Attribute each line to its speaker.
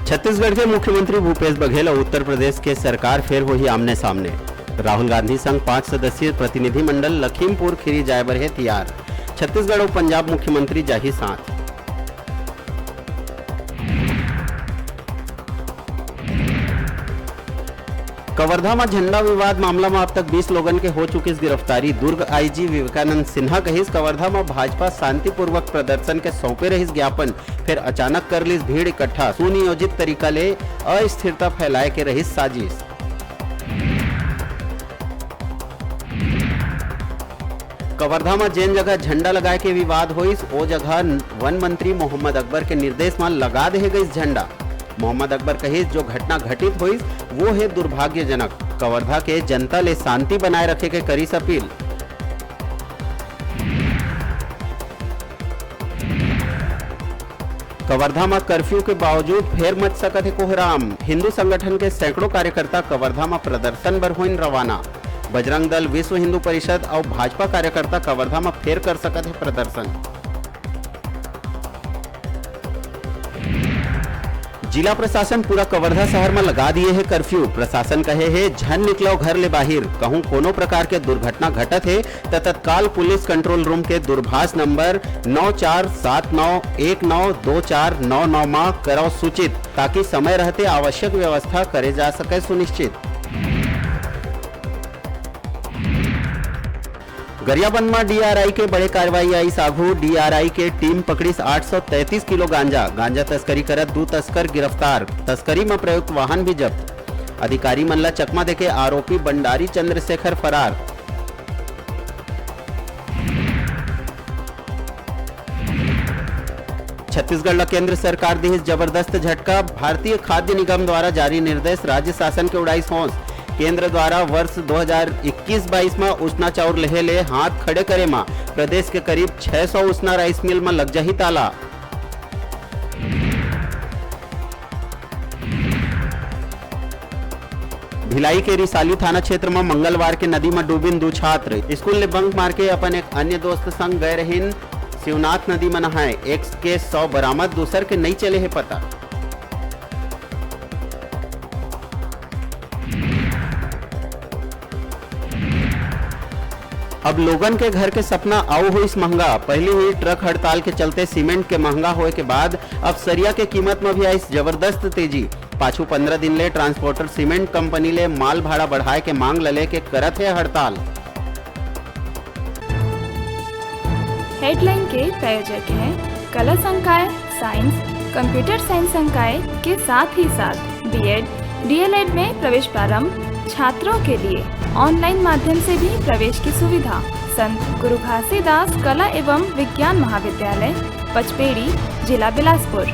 Speaker 1: छत्तीसगढ़ के मुख्यमंत्री भूपेश बघेल और उत्तर प्रदेश के सरकार फिर हुई आमने सामने। राहुल गांधी संग 5 सदस्यीय प्रतिनिधिमंडल लखीमपुर खीरी जाए बर है तैयार। छत्तीसगढ़ और पंजाब मुख्यमंत्री जाही साथ। कवर्धा में झंडा विवाद मामला में अब तक 20 लोगन के हो चुकी गिरफ्तारी। दुर्ग आईजी विवेकानंद सिन्हा कहिस कवर्धा में भाजपा शांतिपूर्वक प्रदर्शन के सौंपे रहिस ज्ञापन, फिर अचानक कर लीस भीड़ इकट्ठा। सुनियोजित तरीका ले अस्थिरता फैलाए के रहिस साजिश। कवर्धा में जेन जगह झंडा लगाए के विवाद होइस ओ जगह वन मंत्री मोहम्मद अकबर के निर्देश में लगा दे गई झंडा। मोहम्मद अकबर कहिस जो घटना घटित हुई वो है दुर्भाग्यजनक। कवर्धा के जनता ले शांति बनाए रखे के करीस अपील। कवर्धा में कर्फ्यू के बावजूद फेर मच सकत है कोहराम। हिंदू संगठन के सैकड़ों कार्यकर्ता कवर्धा में प्रदर्शन बर होइन रवाना। बजरंग दल, विश्व हिंदू परिषद और भाजपा कार्यकर्ता कवर्धा में फेर कर सकत है प्रदर्शन। जिला प्रशासन पूरा कवर्धा शहर में लगा दिए है कर्फ्यू। प्रशासन कहे है झन निकलो घर ले बाहिर। कहूं कोनो प्रकार के दुर्घटना घटत है तो तत्काल पुलिस कंट्रोल रूम के दूरभाष नंबर 9479192499 में करो सूचित, ताकि समय रहते आवश्यक व्यवस्था करे जा सके सुनिश्चित। गरियाबंद में डीआरआई के बड़े कार्रवाई आई साघू। डीआरआई के टीम पकड़ीस 833 किलो गांजा तस्करी करत 2 तस्कर गिरफ्तार। तस्करी में प्रयुक्त वाहन भी जब्त। अधिकारी मन ला चकमा देके आरोपी बंडारी चंद्रशेखर फरार। छत्तीसगढ़ ला केंद्र सरकार दी जबरदस्त झटका। भारतीय खाद्य निगम द्वारा जारी निर्देश राज्य शासन के उड़ाई होंस। केंद्र द्वारा वर्ष 2021-22 में उसना चाउर लेहे ले हाथ खड़े करे में प्रदेश के करीब 600 उसना राइस मिल में लग जाही ताला। भिलाई के रिसाली थाना क्षेत्र में मंगलवार के नदी में डूबिन 2 छात्र। स्कूल ले बंक मार के अपन एक अन्य दोस्त संग गए रहिन शिवनाथ नदी में नहाए। एक के 100 बरामद, दूसर के नहीं चले है पता। अब लोगन के घर के सपना आऊ हुई महंगा। पहली हुई ट्रक हड़ताल के चलते सीमेंट के महंगा होए के बाद अब सरिया के कीमत में भी आई जबरदस्त तेजी। पाछू 15 दिन ले ट्रांसपोर्टर सीमेंट कंपनी ले माल भाड़ा बढ़ाए के मांग लले के करत है हड़ताल।
Speaker 2: हेडलाइन के प्रायोजक हैं कला संकाय, साइंस, कंप्यूटर साइंस संकाय के साथ ही साथ बीएड, डीएलएड में प्रवेश प्रारंभ। छात्रों के लिए ऑनलाइन माध्यम से भी प्रवेश की सुविधा। संत गुरु घासीदास कला एवं विज्ञान महाविद्यालय, पचपेड़ी, जिला बिलासपुर।